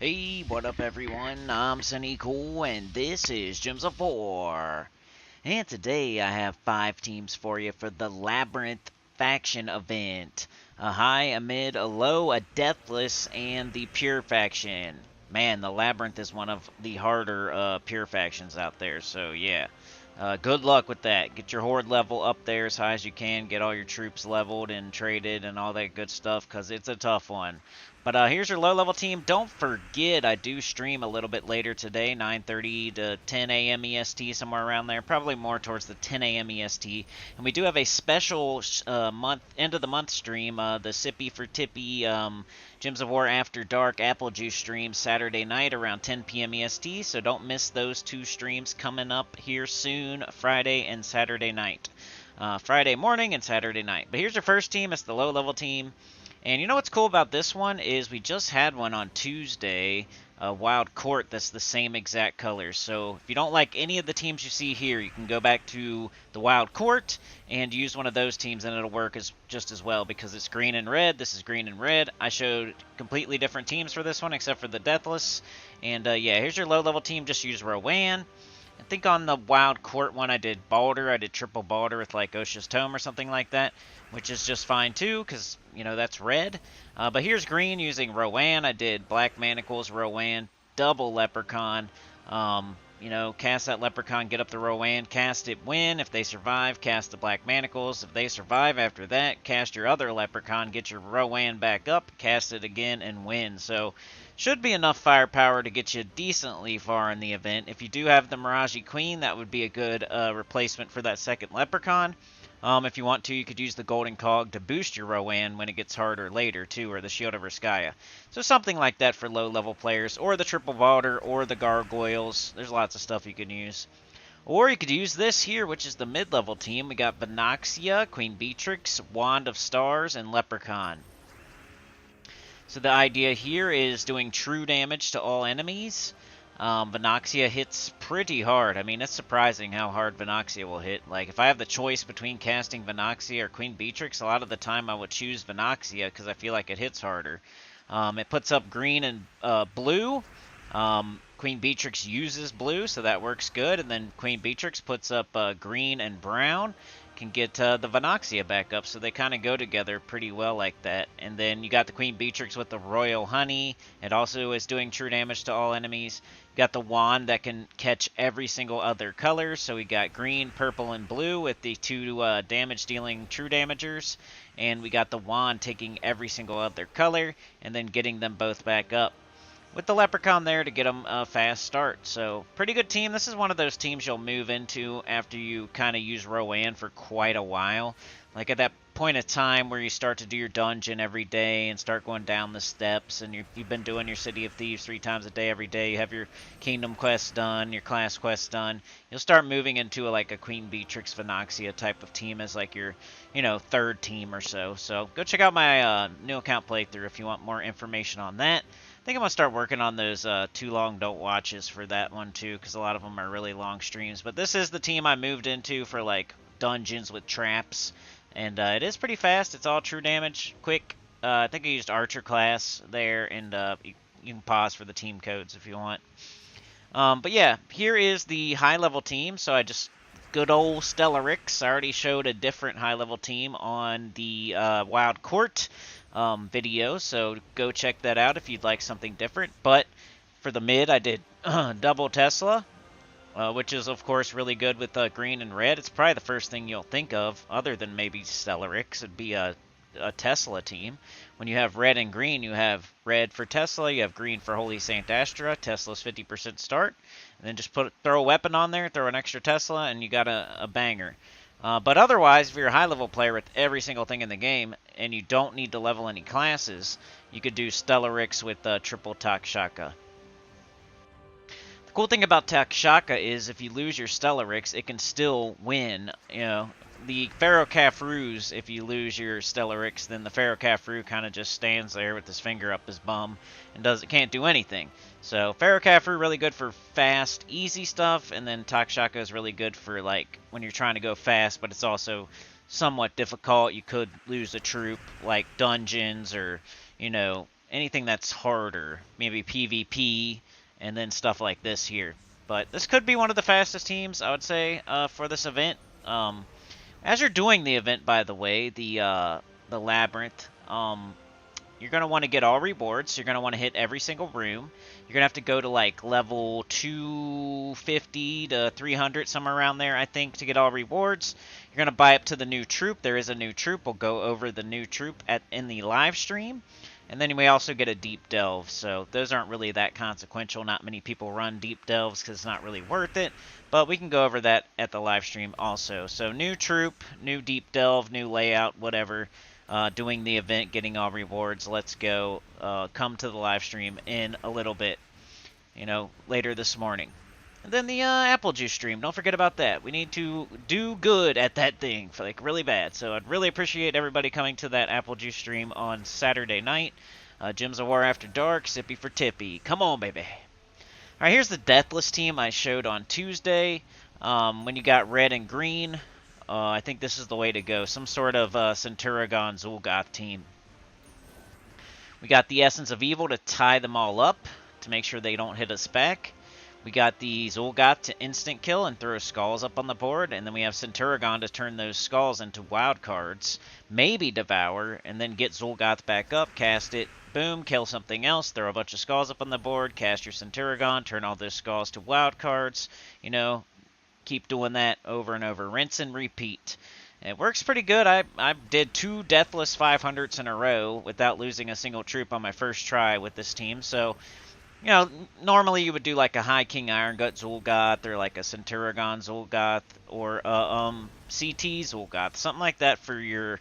Hey, what up everyone? I'm Sinnycool and this is Gems of War. And today I have 5 teams for you for the Labyrinth faction event. A high, a mid, a low, a deathless, and the pure faction. Man, the Labyrinth is one of the harder pure factions out there, so yeah. Good luck with that. Get your horde level up there as high as you can. Get all your troops leveled and traded and all that good stuff because it's a tough one. But here's your low-level team. Don't forget, I do stream a little bit later today, 9:30 to 10 a.m. EST, somewhere around there. Probably more towards the 10 a.m. EST. And we do have a special end of the month stream, the Sippy for Tippy Gems of War After Dark Apple Juice stream Saturday night around 10 p.m. EST. So don't miss those 2 streams coming up here soon, Friday and Saturday night. Friday morning and Saturday night. But here's your first team. It's the low-level team. And you know what's cool about this one is we just had one on Tuesday, Wild Court, that's the same exact colors. So if you don't like any of the teams you see here, you can go back to the Wild Court and use one of those teams and it'll work just as well because it's green and red. This is green and red. I showed completely different teams for this one except for the Deathless. And yeah, here's your low-level team. Just use Rowan. I think on the Wild Court one I did Balder. I did triple Balder with like Osha's Tome or something like that, which is just fine too because, you know, that's red. But here's green using Rowan. I did Black Manacles, Rowan, double Leprechaun. You know, cast that Leprechaun, get up the Rowan, cast it, win. If they survive, cast the Black Manacles. If they survive after that, cast your other Leprechaun, get your Rowan back up, cast it again, and win. So, should be enough firepower to get you decently far in the event. If you do have the Mirage Queen, that would be a good replacement for that second Leprechaun. If you want to, you could use the Golden Cog to boost your Rowan when it gets harder later, too, or the Shield of Erskaya. So something like that for low-level players, or the Triple Balder, or the Gargoyles. There's lots of stuff you can use. Or you could use this here, which is the mid-level team. We got Venoxia, Queen Beatrix, Wand of Stars, and Leprechaun. So the idea here is doing true damage to all enemies. Venoxia hits pretty hard. I mean, it's surprising how hard Venoxia will hit. Like, if I have the choice between casting Venoxia or Queen Beatrix, a lot of the time I would choose Venoxia because I feel like it hits harder. It puts up green and blue. Queen Beatrix uses blue, so that works good. And then Queen Beatrix puts up green and brown. Can get the Venoxia back up, so they kind of go together pretty well like that. And then you got the Queen Beatrix with the Royal Honey. It also is doing true damage to all enemies. You got the wand that can catch every single other color, so we got green, purple, and blue with the 2 damage-dealing true damagers. And we got the wand taking every single other color, and then getting them both back up with the Leprechaun there to get them a fast start. So, pretty good team. This is one of those teams you'll move into after you kind of use Rowan for quite a while. Like at that point of time where you start to do your dungeon every day and start going down the steps, and you've been doing your City of Thieves 3 times a day every day. You have your Kingdom quests done, your class quests done. You'll start moving into like a Queen Beatrix Venoxia type of team as like your, you know, 3rd team or so. So, go check out my new account playthrough if you want more information on that. I think I'm going to start working on those too long don't watches for that one too, because a lot of them are really long streams. But this is the team I moved into for like dungeons with traps, and it is pretty fast. It's all true damage, quick. I think I used Archer class there, and you can pause for the team codes if you want. But yeah, here is the high level team. So I just good old Stellarix. I already showed a different high level team on the Wild Court video, so go check that out if you'd like something different. But for the mid, I did double Tesla, which is of course really good with green and red. It's probably the first thing you'll think of, other than maybe Stellarix. It'd be a Tesla team. When you have red and green, you have red for Tesla, you have green for Holy Saint Astra. Tesla's 50% start, and then just throw a weapon on there, throw an extra Tesla, and you got a banger. But otherwise, if you're a high-level player with every single thing in the game, and you don't need to level any classes, you could do Stellarix with triple Takshaka. The cool thing about Takshaka is if you lose your Stellarix, it can still win. You know, the Pharaoh Khafru's, if you lose your Stellarix, then the Pharaoh Khafru kind of just stands there with his finger up his bum and can't do anything. So Pharaoh Khafru really good for fast, easy stuff, and then Takshaka is really good for like when you're trying to go fast, but it's also somewhat difficult. You could lose a troop like dungeons or, you know, anything that's harder, maybe PvP, and then stuff like this here. But this could be one of the fastest teams, I would say, for this event. As you're doing the event, by the way, the Labyrinth, you're going to want to get all rewards. You're going to want to hit every single room. You're going to have to go to like level 250 to 300, somewhere around there, I think, to get all rewards. You're going to buy up to the new troop. There is a new troop. We'll go over the new troop in the live stream. And then you may also get a deep delve. So those aren't really that consequential. Not many people run deep delves because it's not really worth it. But we can go over that at the live stream also. So new troop, new deep delve, new layout, whatever. Doing the event, getting all rewards. Let's go. Come to the live stream in a little bit, later this morning. And then the apple juice stream. Don't forget about that. We need to do good at that thing, like really bad. So I'd really appreciate everybody coming to that apple juice stream on Saturday night. Gyms of War After Dark, Sippy for Tippy. Come on, baby. All right, here's the Deathless team I showed on Tuesday. When you got red and green. I think this is the way to go. Some sort of Centuragon Zul'Goth team. We got the Essence of Evil to tie them all up, to make sure they don't hit us back. We got the Zul'Goth to instant kill and throw skulls up on the board. And then we have Centuragon to turn those skulls into wild cards. Maybe devour, and then get Zul'Goth back up, cast it, boom, kill something else, throw a bunch of skulls up on the board, cast your Centuragon, turn all those skulls to wild cards, Keep doing that over and over. Rinse and repeat. It works pretty good. I did 2 Deathless 500s in a row without losing a single troop on my first try with this team. So, normally you would do like a High King Iron Gut Zul'Goth or like a Centuragon Zul'Goth or CT Zul'Goth. Something like that for your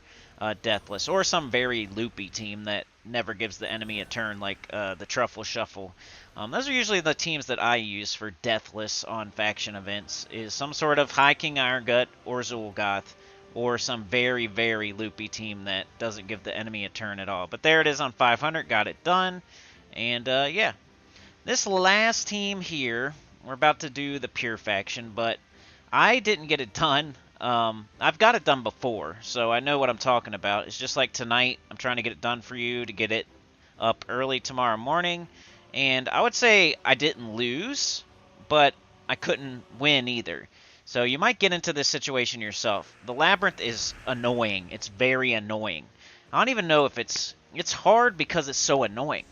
Deathless. Or some very loopy team that never gives the enemy a turn, like the Truffle Shuffle. Those are usually the teams that I use for Deathless on faction events, is some sort of High King Iron Gut or Zul'Goth, or some very, very loopy team that doesn't give the enemy a turn at all. But there it is on 500, got it done. And yeah, this last team here, we're about to do the Pure faction, but I didn't get it done. I've got it done before, so I know what I'm talking about. It's just like tonight, I'm trying to get it done for you to get it up early tomorrow morning. And I would say I didn't lose, but I couldn't win either. So you might get into this situation yourself. The Labyrinth is annoying. It's very annoying. I don't even know if it's hard because it's so annoying.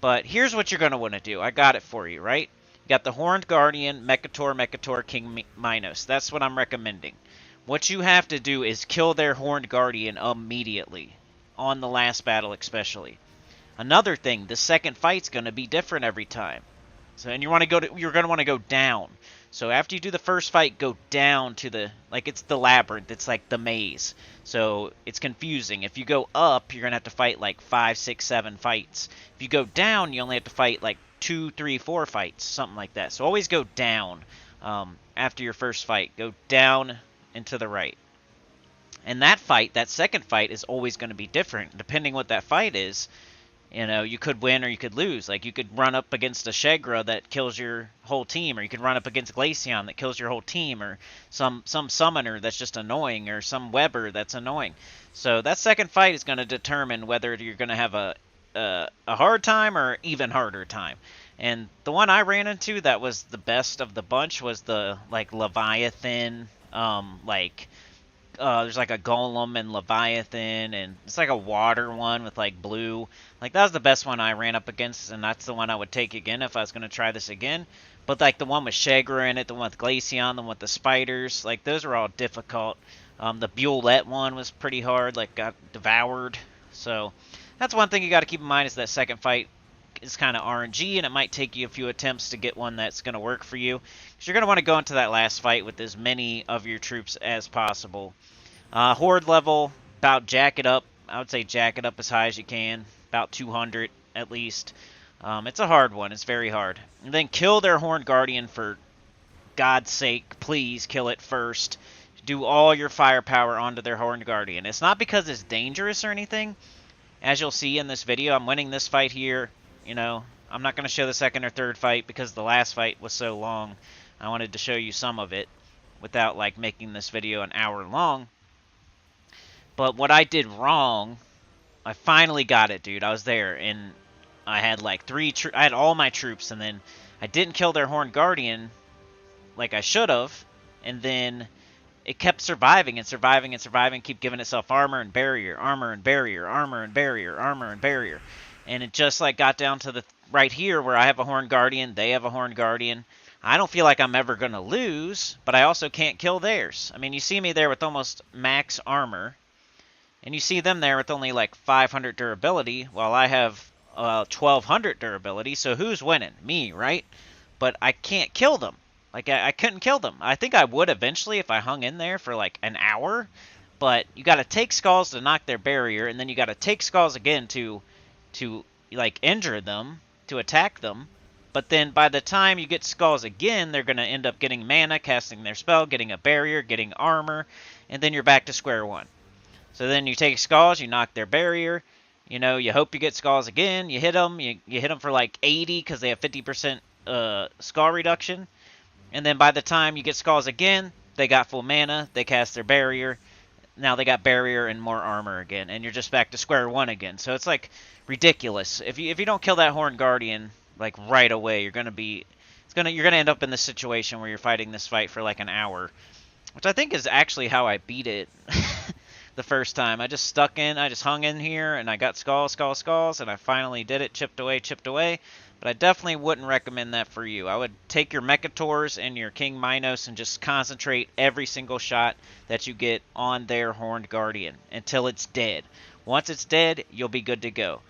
But here's what you're going to want to do. I got it for you, right? You got the Horned Guardian, Mekator, King Minos. That's what I'm recommending. What you have to do is kill their Horned Guardian immediately. On the last battle especially. Another thing, the second fight's going to be different every time. So, and you're going to want to go down. So after you do the first fight, go down to it's the Labyrinth. It's like the maze. So it's confusing. If you go up, you're going to have to fight like 5, 6, 7 fights. If you go down, you only have to fight like 2, 3, 4 fights. Something like that. So always go down after your first fight. Go down and to the right. And that second fight is always going to be different. Depending what that fight is. You could win or you could lose. Like, you could run up against a Shegra that kills your whole team, or you could run up against Glaceon that kills your whole team, or some summoner that's just annoying, or some Weber that's annoying. So that second fight is going to determine whether you're going to have a hard time or even harder time. And the one I ran into that was the best of the bunch was the, Leviathan, there's like a Golem and Leviathan, and it's like a water one with blue. That was the best one I ran up against, and that's the one I would take again if I was going to try this again. But the one with Shegra in it, the one with Glaceon, the one with the spiders, those are all difficult. The Bulette one was pretty hard, got devoured. So that's one thing you got to keep in mind, is that second fight is kind of RNG, and it might take you a few attempts to get one that's going to work for you. Because you're going to want to go into that last fight with as many of your troops as possible. Horde level, about jack it up. I would say jack it up as high as you can. About 200 at least. It's a hard one. It's very hard. And then kill their Horned Guardian, for God's sake. Please kill it first. Do all your firepower onto their Horned Guardian. It's not because it's dangerous or anything. As you'll see in this video, I'm winning this fight here. I'm not going to show the second or third fight because the last fight was so long. I wanted to show you some of it without making this video an hour long. But what I did wrong, I finally got it, dude. I was there, and I had like I had all my troops, and then I didn't kill their Horned Guardian like I should have, and then it kept surviving and surviving and surviving, keep giving itself armor and barrier, armor and barrier, armor and barrier, armor and barrier. And it just like got down to the right here where I have a Horned Guardian, they have a Horned Guardian. I don't feel like I'm ever going to lose, but I also can't kill theirs. I mean, you see me there with almost max armor, and you see them there with only like 500 durability, while I have 1200 durability, so who's winning? Me, right? But I can't kill them. Like, I couldn't kill them. I think I would eventually if I hung in there for like an hour, but you got to take skulls to knock their barrier, and then you got to take skulls again to like injure them, to attack them. But then by the time you get skulls again, they're going to end up getting mana, casting their spell, getting a barrier, getting armor, and then you're back to square one. So then you take skulls, you knock their barrier, you know, you hope you get skulls again, you hit them, you hit them for like 80 because they have 50% skull reduction. And then by the time you get skulls again, they got full mana, they cast their barrier, now they got barrier and more armor again, and you're just back to square one again. So it's like ridiculous. If you don't kill that Horned Guardian like right away, you're gonna end up in this situation where you're fighting this fight for like an hour, which I think is actually how I beat it the first time. I just hung in here, and I got skulls, and I finally did it, chipped away. But I definitely wouldn't recommend that for you. I would take your Mechators and your King Minos and just concentrate every single shot that you get on their Horned Guardian until it's dead. Once it's dead, you'll be good to go.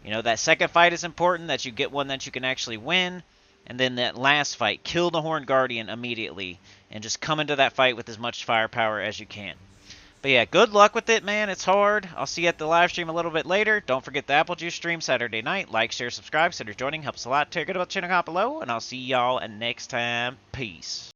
You know, that second fight is important, that you get one that you can actually win. And then that last fight, kill the Horned Guardian immediately and just come into that fight with as much firepower as you can. But yeah, good luck with it, man. It's hard. I'll see you at the live stream a little bit later. Don't forget the Apple Juice stream Saturday night. Like, share, subscribe. Consider joining. Helps a lot. Tell your good about the channel comment below. And I'll see y'all next time. Peace.